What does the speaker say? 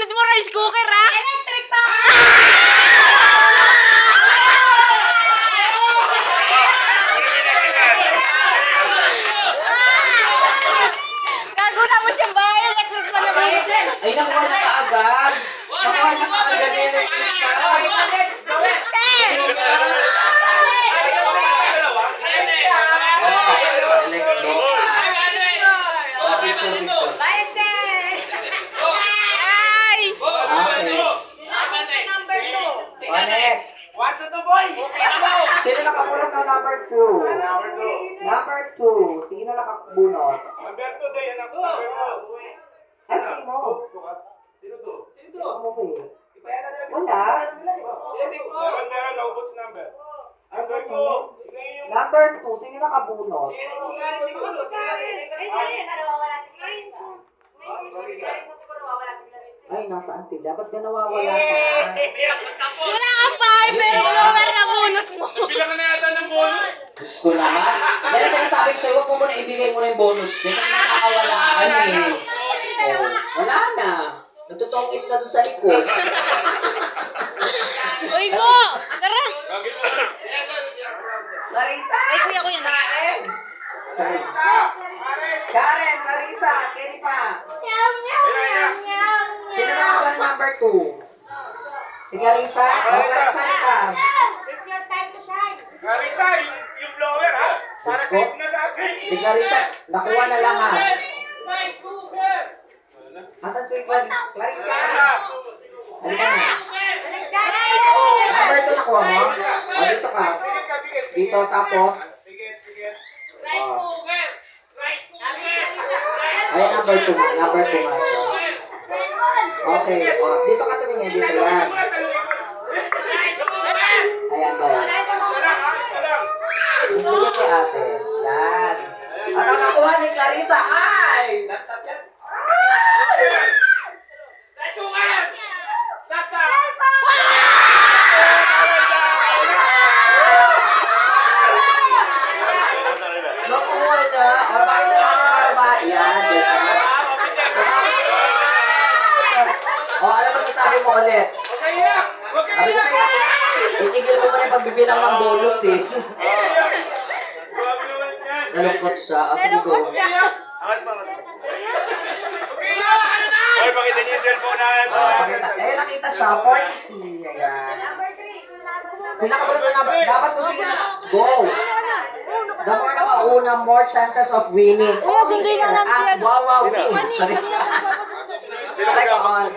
bunot mo, rice cooker, ha? Electric pa! Gaguna mo siyang bahay, electric pa na bunot. Ay, nakuha na kaagad. Nakuha na kaagad yung electric fan. Picture. Bayad, sir! Ay! Okay. Number 2. Next. Sino nakabunot ng number 2? Number 2. Sino nakabunot? Ay, sino? Sino mo ba eh? Wala. Ay, ito. Number 2. Sino nakabunot? Ay, nasaan sila? Ba't na nawawala ka? Wala kang bahay, pero blower na bunot mo. Diyos ko naman. Dahil sinasabi ko sa'yo, huwag mo muna ibigay mo na yung bonus. Hindi ka nakakawalaan eh. Oh, wala na. Nagtutongis na doon sa likod. Uy, mo! Tara! Larissa! Ay, kuya ko yan. Sorry. Karen, Larissa, Kenny pa. Sino nakakuha ng number 2? Si Larissa? O, Larissa ka. It's your time to shine. Diyos ko. Si Clarissa, nakuha na lahat. Asan si Clarissa? Ano ba na? Number 2 nakuha mo? O, dito ka. Dito, tapos. Ay, number 2 nga. Number 2 nga siya. Okay. O, dito ka tumingin. Dito yan. Ayan ba yan? Bigyan kay ate. Yan. At ang nakuha ni Clarissa ay... Nakuha niya. O, pakita natin para ba? Yan, ganyan. O, ano ba sasabi mo ulit? Sabi ko sa'yo, itigil mo muna yung pagbibilang ng bonus eh. Nalungkot siya. Ah, sige, go. Hoy, pakita niyo yung cellphone na. Pakita. Eh, nakita siya. 40. Ayan. Sila ka ba naman? Dapat to sila. Go. The more na mauna, more chances of winning. Oo, sunduin lang namin At siya. wow, win. Sorry. Sino Try ko on.